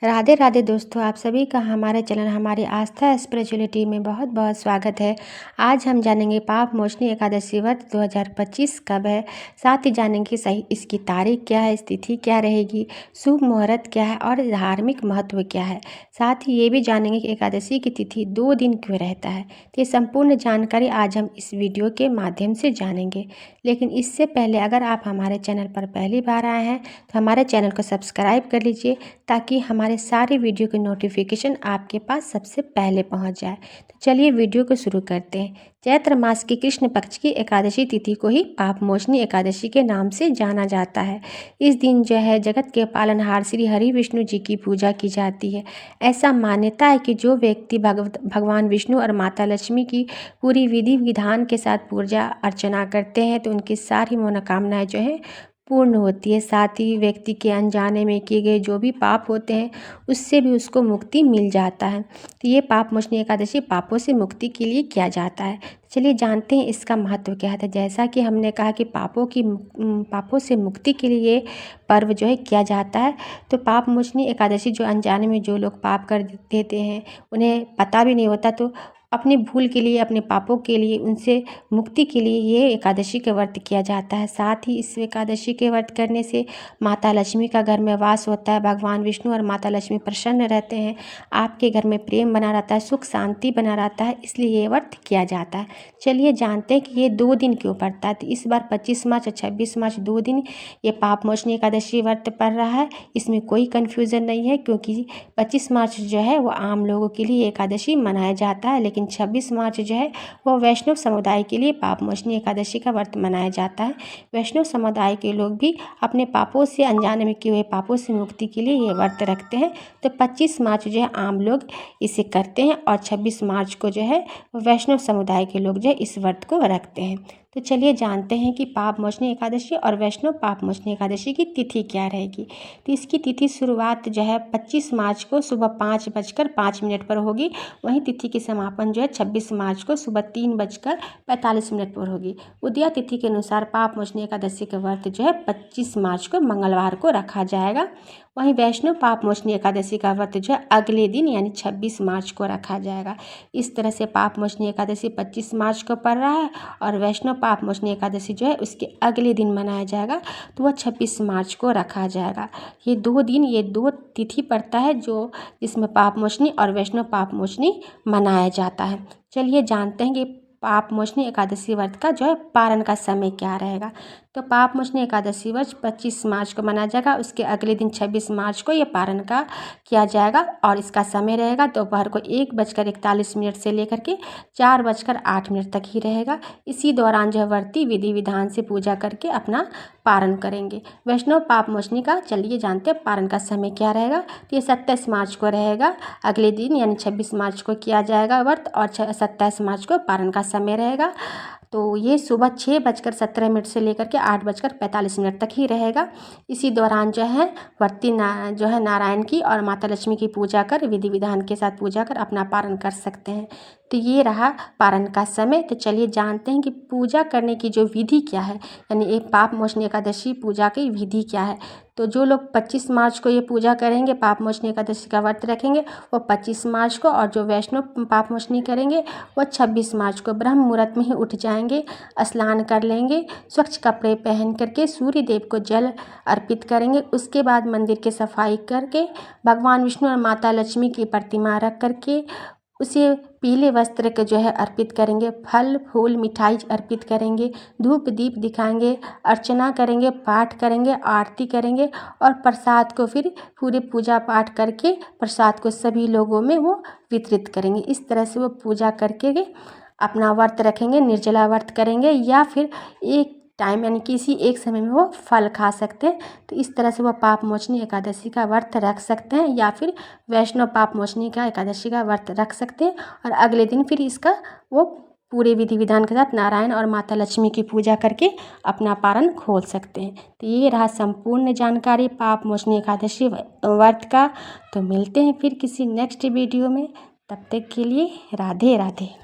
राधे राधे दोस्तों, आप सभी का हमारे चैनल हमारी आस्था स्पिरिचुअलिटी में बहुत बहुत स्वागत है। आज हम जानेंगे पाप मोचनी एकादशी व्रत 2025 कब है। साथ ही जानेंगे सही इसकी तारीख क्या है, तिथि क्या रहेगी, शुभ मुहूर्त क्या है और धार्मिक महत्व क्या है। साथ ही ये भी जानेंगे कि एकादशी की तिथि 2 दिन क्यों रहता है। तो ये संपूर्ण जानकारी आज हम इस वीडियो के माध्यम से जानेंगे। लेकिन इससे पहले अगर आप हमारे चैनल पर पहली बार आए हैं तो हमारे चैनल को सब्सक्राइब कर लीजिए, ताकि हमारे सारे वीडियो की नोटिफिकेशन आपके पास सबसे पहले पहुंच जाए। तो चलिए वीडियो को शुरू करते हैं। चैत्र मास की कृष्ण पक्ष की एकादशी तिथि को ही पाप मोचनी एकादशी के नाम से जाना जाता है। इस दिन जो है जगत के पालनहार श्री हरि विष्णु जी की पूजा की जाती है। ऐसा मान्यता है कि जो व्यक्ति भगवान विष्णु और माता लक्ष्मी की पूरी विधि विधान के साथ पूजा अर्चना करते हैं तो उनकी सारी मनोकामनाएं जो है पूर्ण होती है। साथ ही व्यक्ति के अनजाने में किए गए जो भी पाप होते हैं उससे भी उसको मुक्ति मिल जाता है। तो ये पाप मोचनी एकादशी पापों से मुक्ति के लिए किया जाता है। चलिए जानते हैं इसका महत्व क्या है। जैसा कि हमने कहा कि पापों से मुक्ति के लिए ये पर्व जो है किया जाता है। तो पाप मोचनी एकादशी जो अनजाने में जो लोग पाप कर देते हैं, उन्हें पता भी नहीं होता, तो अपनी भूल के लिए, अपने पापों के लिए, उनसे मुक्ति के लिए ये एकादशी का व्रत किया जाता है। साथ ही इस एकादशी के व्रत करने से माता लक्ष्मी का घर में वास होता है। भगवान विष्णु और माता लक्ष्मी प्रसन्न रहते हैं। आपके घर में प्रेम बना रहता है, सुख शांति बना रहता है, इसलिए ये व्रत किया जाता है। चलिए जानते हैं कि ये 2 दिन क्यों पड़ता है। तो इस बार 25 मार्च और 26 मार्च 2 दिन ये पाप मोचनी एकादशी व्रत पड़ रहा है। इसमें कोई कन्फ्यूज़न नहीं है, क्योंकि 25 मार्च जो है वो आम लोगों के लिए एकादशी मनाया जाता है, लेकिन 26 मार्च जो है वो वैष्णव समुदाय के लिए पाप मोचनी एकादशी का व्रत मनाया जाता है। वैष्णव समुदाय के लोग भी अपने पापों से, अनजाने में किए हुए पापों से मुक्ति के लिए ये व्रत रखते हैं। तो 25 मार्च जो है आम लोग इसे करते हैं और 26 मार्च को जो है वैष्णव समुदाय के लोग जो है इस व्रत को रखते हैं। तो चलिए जानते हैं कि पाप मोचनी एकादशी और वैष्णव पाप मोचनी एकादशी की तिथि क्या रहेगी। तो इसकी तिथि शुरुआत जो है 25 मार्च को सुबह 5:05 पर होगी। वहीं तिथि की समापन जो है 26 मार्च को सुबह 3:45 पर होगी। उदया तिथि के अनुसार पाप मोचनी एकादशी का व्रत जो है 25 मार्च को मंगलवार को रखा जाएगा। वहीं वैष्णव पाप मोचनी एकादशी का व्रत जो है अगले दिन यानी 26 मार्च को रखा जाएगा। इस तरह से पाप मोचनी एकादशी 25 मार्च को पड़ रहा है और वैष्णव पाप मोचनी एकादशी जो है उसके अगले दिन मनाया जाएगा, तो वह 26 मार्च को रखा जाएगा। ये 2 दिन, ये 2 तिथि पड़ता है जो जिसमें पाप मोचनी और वैष्णव पाप मोचनी मनाया जाता है। चलिए जानते हैं कि पाप मोचनी एकादशी व्रत का जो है पारण का समय क्या रहेगा। तो पाप मोचनी एकादशी व्रत 25 मार्च को मनाया जाएगा। उसके अगले दिन 26 मार्च को ये पारण का किया जाएगा और इसका समय रहेगा दोपहर को 1:41 से लेकर के 4:08 तक ही रहेगा। इसी दौरान जो है व्रती विधि विधान से पूजा करके अपना पारण करेंगे। वैष्णव पाप मोचनी का चलिए जानते हैं पारण का समय क्या रहेगा। तो ये 27 मार्च को रहेगा, अगले दिन यानी 26 मार्च को किया जाएगा व्रत और 27 मार्च को पारण का समय रहेगा। तो ये सुबह 6:17 से लेकर के 8:45 तक ही रहेगा। इसी दौरान जो है व्रती जो है नारायण की और माता लक्ष्मी की पूजा कर, विधि विधान के साथ पूजा कर अपना पारण कर सकते हैं। तो ये रहा पारण का समय। तो चलिए जानते हैं कि पूजा करने की जो विधि क्या है, यानी ये पाप मोचनी एकादशी पूजा की विधि क्या है। तो जो लोग 25 मार्च को ये पूजा करेंगे, पाप मोचनी एकादशी का व्रत रखेंगे, वो 25 मार्च को, और जो वैष्णव पाप मोचनी करेंगे वो 26 मार्च को ब्रह्म मुहूर्त में ही उठ जाएंगे, स्नान कर लेंगे, स्वच्छ कपड़े पहन करके सूर्य देव को जल अर्पित करेंगे। उसके बाद मंदिर की सफाई करके भगवान विष्णु और माता लक्ष्मी की प्रतिमा रख करके उसे पीले वस्त्र के जो है अर्पित करेंगे, फल फूल मिठाई अर्पित करेंगे, धूप दीप दिखाएंगे, अर्चना करेंगे, पाठ करेंगे, आरती करेंगे और प्रसाद को फिर पूरे पूजा पाठ करके प्रसाद को सभी लोगों में वो वितरित करेंगे। इस तरह से वो पूजा करके अपना व्रत रखेंगे, निर्जला व्रत करेंगे, या फिर एक टाइम यानी किसी एक समय में वो फल खा सकते हैं। तो इस तरह से वो पाप मोचनी एकादशी का व्रत रख सकते हैं, या फिर वैष्णव पाप मोचनी का एकादशी का व्रत रख सकते हैं और अगले दिन फिर इसका वो पूरे विधि विधान के साथ नारायण और माता लक्ष्मी की पूजा करके अपना पारण खोल सकते हैं। तो ये रहा संपूर्ण जानकारी पाप मोचनी एकादशी व्रत का। तो मिलते हैं फिर किसी नेक्स्ट वीडियो में, तब तक के लिए राधे राधे।